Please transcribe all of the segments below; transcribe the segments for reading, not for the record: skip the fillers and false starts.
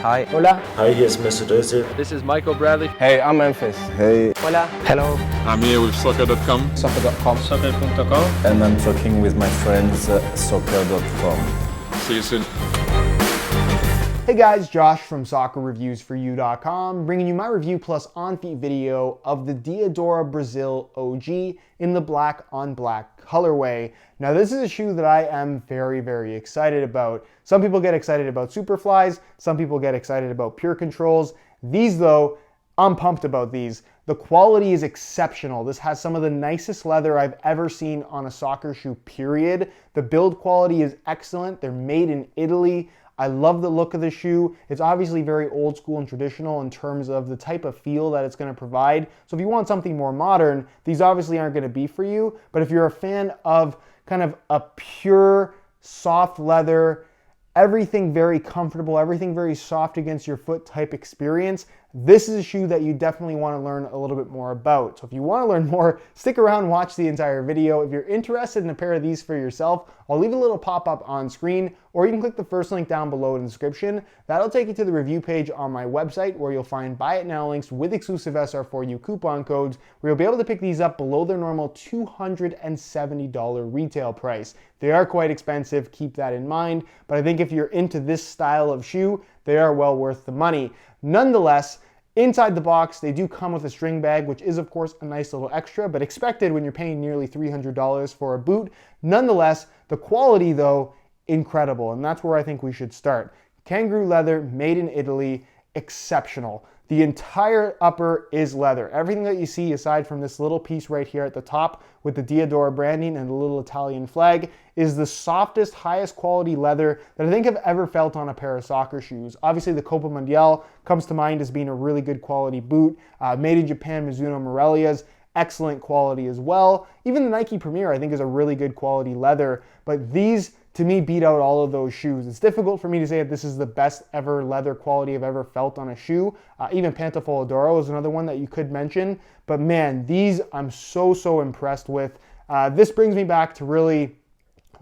Hi. Hola. Hi, hier ist Mr. Döse. This is Michael Bradley. Hey, I'm Memphis. Hey. Hola. Hello. I'm here with soccer.com. Soccer.com. Soccer.com. And I'm talking with my friends soccer.com. See you soon. Hey guys, Josh from soccerreviewsforyou.com, bringing you my review plus on-feet video of the Diadora Brasil OG in the black on black colorway. Now this is a shoe that I am very, very excited about. Some people get excited about Superflies, some people get excited about Pure Controls. These though, I'm pumped about these. The quality is exceptional. This has some of the nicest leather I've ever seen on a soccer shoe, period. The build quality is excellent. They're made in Italy. I love the look of the shoe. It's obviously very old school and traditional in terms of the type of feel that it's going to provide. So if you want something more modern, these obviously aren't going to be for you. But if you're a fan of kind of a pure, soft leather, everything very comfortable, everything very soft against your foot type experience, this is a shoe that you definitely want to learn a little bit more about. So if you want to learn more, stick around, watch the entire video. If you're interested in a pair of these for yourself, I'll leave a little pop-up on screen, or you can click the first link down below in the description. That'll take you to the review page on my website where you'll find buy it now links with exclusive SR4U coupon codes where you'll be able to pick these up below their normal $270 retail price. They are quite expensive, keep that in mind, but I think if you're into this style of shoe, they are well worth the money. Nonetheless, inside the box, they do come with a string bag, which is of course a nice little extra, but expected when you're paying nearly $300 for a boot. Nonetheless, the quality though, incredible, and that's where I think we should start. Kangaroo leather, made in Italy, exceptional. The entire upper is leather. Everything that you see aside from this little piece right here at the top with the Diadora branding and the little Italian flag is the softest, highest quality leather that I think I've ever felt on a pair of soccer shoes. Obviously the Copa Mundial comes to mind as being a really good quality boot. Made in Japan, Mizuno Morelia's, excellent quality as well. Even the Nike Premier I think is a really good quality leather, but these to me beat out all of those shoes. It's difficult for me to say that this is the best ever leather quality I've ever felt on a shoe. Even Pantofolo d'Oro is another one that you could mention, but man, these I'm so impressed with. This brings me back to really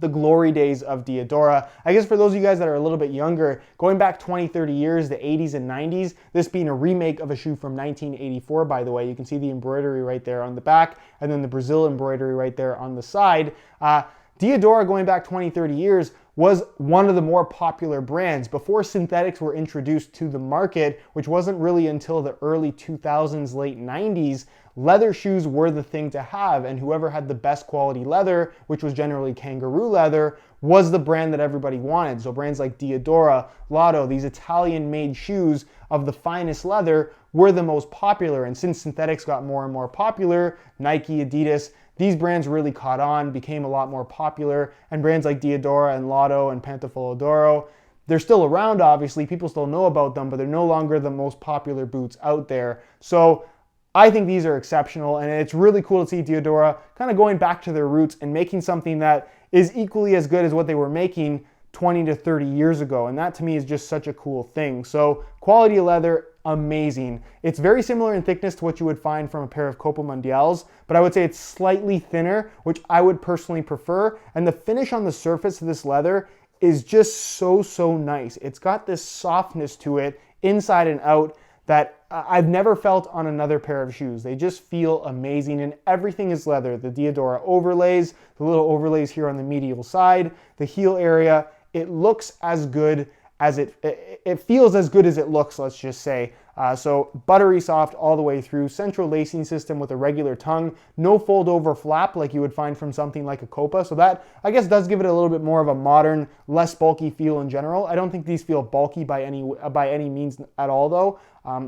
the glory days of Diadora. I guess for those of you guys that are a little bit younger, going back 20, 30 years, the 80s and 90s, this being a remake of a shoe from 1984, by the way. You can see the embroidery right there on the back, and then the Brazil embroidery right there on the side. Diadora, going back 20, 30 years, was one of the more popular brands before synthetics were introduced to the market, which wasn't really until the early 2000s, late 90s. Leather shoes were the thing to have, and whoever had the best quality leather, which was generally kangaroo leather, was the brand that everybody wanted. So brands like Diadora, Lotto, these Italian-made shoes of the finest leather were the most popular. And since synthetics got more and more popular, Nike, Adidas, these brands really caught on, became a lot more popular, and brands like Diadora and Lotto and Pantofolo d'Oro, they're still around obviously, people still know about them, but they're no longer the most popular boots out there. So I think these are exceptional, and it's really cool to see Diadora kind of going back to their roots and making something that is equally as good as what they were making 20 to 30 years ago, and that to me is just such a cool thing. So quality of leather, amazing. It's very similar in thickness to what you would find from a pair of Copa Mundials, but I would say it's slightly thinner, which I would personally prefer, and the finish on the surface of this leather is just so nice. It's got this softness to it inside and out that I've never felt on another pair of shoes. They just feel amazing, and everything is leather. The Diadora overlays, the little overlays here on the medial side, the heel area, it looks as good as it feels as good as it looks, let's just say. So buttery soft all the way through, central lacing system with a regular tongue, no fold over flap like you would find from something like a Copa. So that, I guess, does give it a little bit more of a modern, less bulky feel in general. I don't think these feel bulky by any means at all though.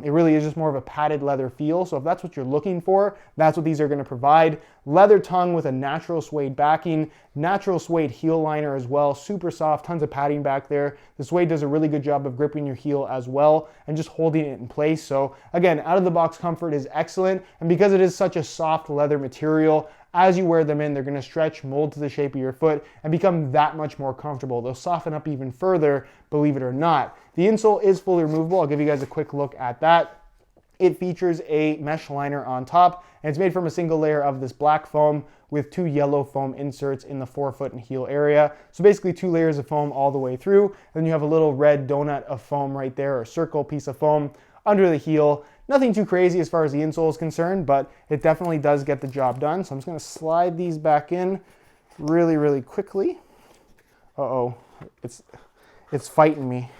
It really is just more of a padded leather feel. So if that's what you're looking for, that's what these are going to provide. Leather tongue with a natural suede backing, natural suede heel liner as well, super soft, tons of padding back there. The suede does a really good job of gripping your heel as well and just holding it in place. So again, out of the box comfort is excellent, and because it is such a soft leather material, as you wear them in, they're going to stretch, mold to the shape of your foot, and become that much more comfortable. They'll soften up even further, believe it or not. The insole is fully removable. I'll give you guys a quick look at that. It features a mesh liner on top, and it's made from a single layer of this black foam with 2 yellow foam inserts in the forefoot and heel area. So basically 2 layers of foam all the way through. Then you have a little red donut of foam right there, or circle piece of foam under the heel. Nothing too crazy as far as the insole is concerned, but it definitely does get the job done. So I'm just gonna slide these back in really, really quickly. Uh-oh, it's fighting me.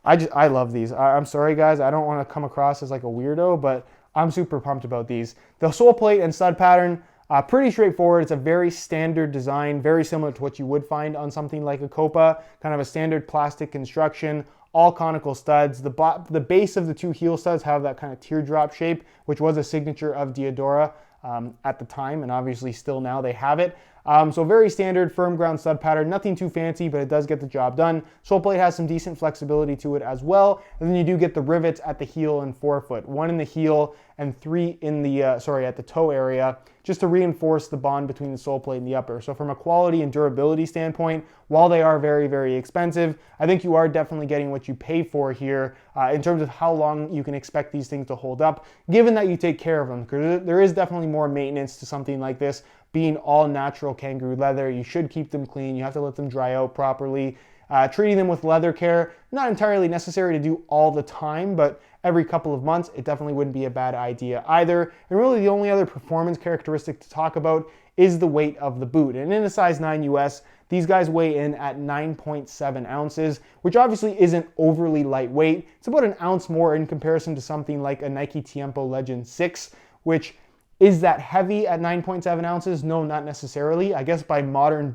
I love these. I'm sorry guys, I don't want to come across as like a weirdo, but I'm super pumped about these. The sole plate and stud pattern, pretty straightforward. It's a very standard design, very similar to what you would find on something like a Copa, kind of a standard plastic construction, all conical studs. The base of the 2 heel studs have that kind of teardrop shape, which was a signature of Diadora at the time, and obviously still now they have it. So very standard firm ground stud pattern, nothing too fancy, but it does get the job done. Sole plate has some decent flexibility to it as well. And then you do get the rivets at the heel and forefoot, 1 in the heel and 3 in the, at the toe area, just to reinforce the bond between the sole plate and the upper. So from a quality and durability standpoint, while they are very, very expensive, I think you are definitely getting what you pay for here in terms of how long you can expect these things to hold up, given that you take care of them, because there is definitely more maintenance to something like this. Being all natural kangaroo leather, you should keep them clean. You have to let them dry out properly. Treating them with leather care, not entirely necessary to do all the time, but every couple of months, it definitely wouldn't be a bad idea either. And really the only other performance characteristic to talk about is the weight of the boot. And in a size 9 US, these guys weigh in at 9.7 ounces, which obviously isn't overly lightweight. It's about an ounce more in comparison to something like a Nike Tiempo Legend 6, which is that heavy at 9.7 ounces? No, not necessarily. I guess by modern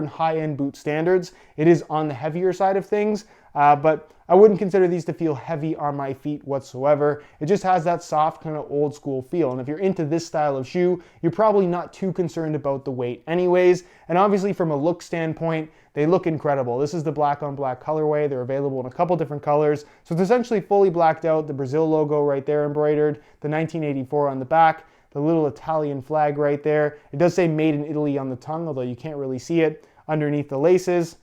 high-end boot standards, it is on the heavier side of things, but I wouldn't consider these to feel heavy on my feet whatsoever. It just has that soft kind of old school feel. And if you're into this style of shoe, you're probably not too concerned about the weight anyways. And obviously from a look standpoint, they look incredible. This is the black on black colorway. They're available in a couple different colors. So it's essentially fully blacked out, the Brazil logo right there embroidered, the 1984 on the back, the little Italian flag right there. It does say made in Italy on the tongue, although you can't really see it underneath the laces.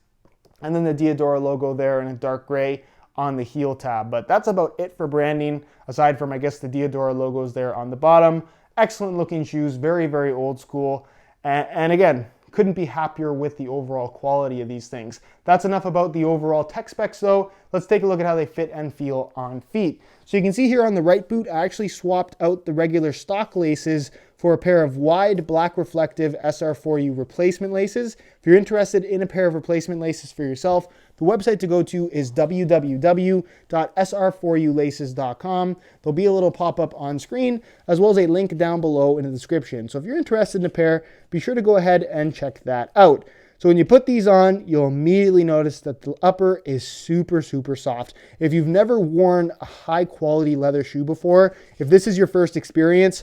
And then the Diadora logo there in a dark gray on the heel tab. But that's about it for branding, aside from, I guess, the Diadora logos there on the bottom. Excellent looking shoes, very, very old school. And again, couldn't be happier with the overall quality of these things. That's enough about the overall tech specs though. Let's take a look at how they fit and feel on feet. So you can see here on the right boot, I actually swapped out the regular stock laces for a pair of wide black reflective SR4U replacement laces. If you're interested in a pair of replacement laces for yourself, the website to go to is www.sr4ulaces.com. There'll be a little pop-up on screen, as well as a link down below in the description. So if you're interested in a pair, be sure to go ahead and check that out. So when you put these on, you'll immediately notice that the upper is super, super soft. If you've never worn a high quality leather shoe before, if this is your first experience,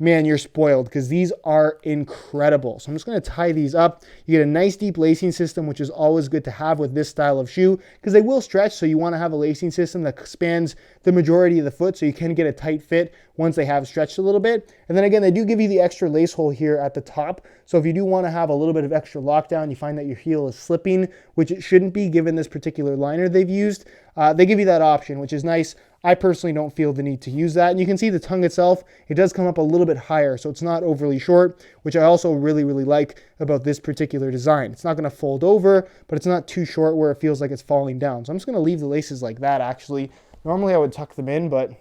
man, you're spoiled because these are incredible. So I'm just going to tie these up. You get a nice deep lacing system, which is always good to have with this style of shoe because they will stretch. So you want to have a lacing system that spans the majority of the foot so you can get a tight fit once they have stretched a little bit. And then again, they do give you the extra lace hole here at the top. So if you do want to have a little bit of extra lockdown, you find that your heel is slipping, which it shouldn't be given this particular liner they've used, they give you that option, which is nice. I personally don't feel the need to use that. And you can see the tongue itself, it does come up a little bit higher, so it's not overly short, which I also really, really like about this particular design. It's not going to fold over, but it's not too short where it feels like it's falling down. So I'm just going to leave the laces like that, actually. Normally I would tuck them in, but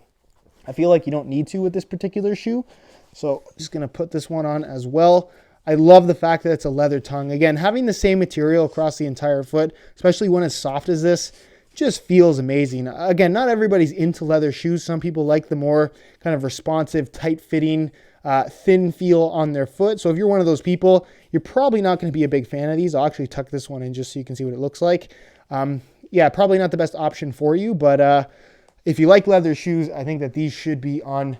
I feel like you don't need to with this particular shoe. So I'm just going to put this one on as well. I love the fact that it's a leather tongue. Again, having the same material across the entire foot, especially when it's soft as this, just feels amazing. Again, not everybody's into leather shoes. Some people like the more kind of responsive, tight-fitting, thin feel on their foot. So if you're one of those people, you're probably not going to be a big fan of these. I'll actually tuck this one in just so you can see what it looks like. Yeah, probably not the best option for you, but if you like leather shoes, I think that these should be on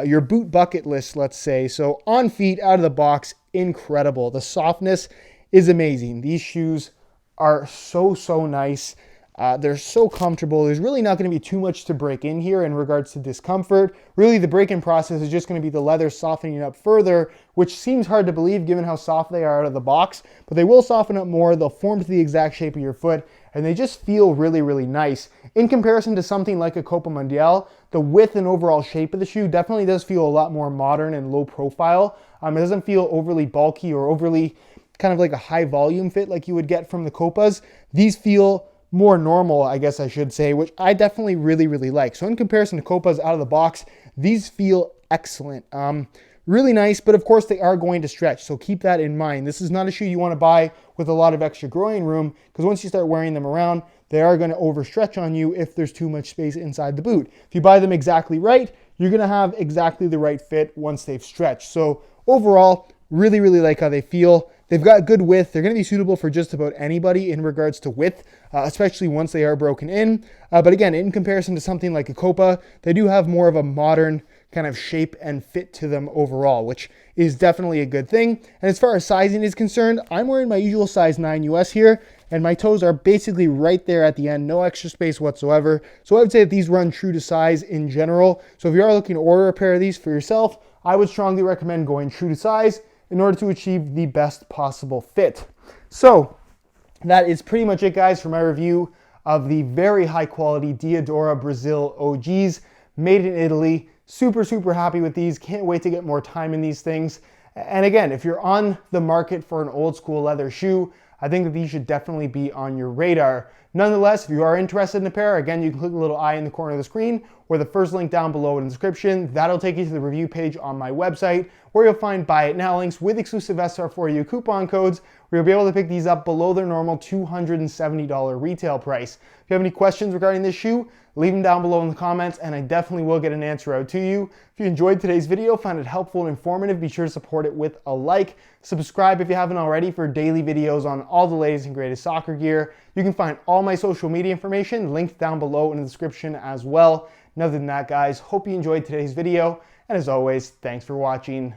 your boot bucket list, let's say. So on feet, out of the box, incredible. The softness is amazing. These shoes are so, so nice. They're so comfortable. There's really not going to be too much to break in here in regards to discomfort. Really, the break-in process is just going to be the leather softening up further, which seems hard to believe given how soft they are out of the box, but they will soften up more. They'll form to the exact shape of your foot, and they just feel really, really nice. In comparison to something like a Copa Mundial, the width and overall shape of the shoe definitely does feel a lot more modern and low profile. It doesn't feel overly bulky or overly kind of like a high volume fit like you would get from the Copas. These feel more normal, I guess I should say, which I definitely really, really like. So in comparison to Copas out of the box, these feel excellent. Really nice, but of course they are going to stretch, so keep that in mind. This is not a shoe you want to buy with a lot of extra growing room, because once you start wearing them around, they are going to overstretch on you if there's too much space inside the boot. If you buy them exactly right, you're going to have exactly the right fit once they've stretched. So overall, really, really like how they feel. They've got good width. They're going to be suitable for just about anybody in regards to width, especially once they are broken in. But again, in comparison to something like a Copa, they do have more of a modern kind of shape and fit to them overall, which is definitely a good thing. And as far as sizing is concerned, I'm wearing my usual size 9 US here, and my toes are basically right there at the end, no extra space whatsoever. So I would say that these run true to size in general. So if you are looking to order a pair of these for yourself, I would strongly recommend going true to size in order to achieve the best possible fit. So that is pretty much it, guys, for my review of the very high quality Diadora Brasil OGs made in Italy. Super, super happy with these. Can't wait to get more time in these things. And again, if you're on the market for an old school leather shoe, I think that these should definitely be on your radar. Nonetheless, if you are interested in a pair, again, you can click the little eye in the corner of the screen or the first link down below in the description. That'll take you to the review page on my website where you'll find buy it now links with exclusive SR4U coupon codes where you'll be able to pick these up below their normal $270 retail price. If you have any questions regarding this shoe, leave them down below in the comments and I definitely will get an answer out to you. If you enjoyed today's video, found it helpful and informative, be sure to support it with a like. Subscribe if you haven't already for daily videos on all the latest and greatest soccer gear. You can find all my social media information linked down below in the description as well. And other than that, guys, hope you enjoyed today's video. And as always, thanks for watching.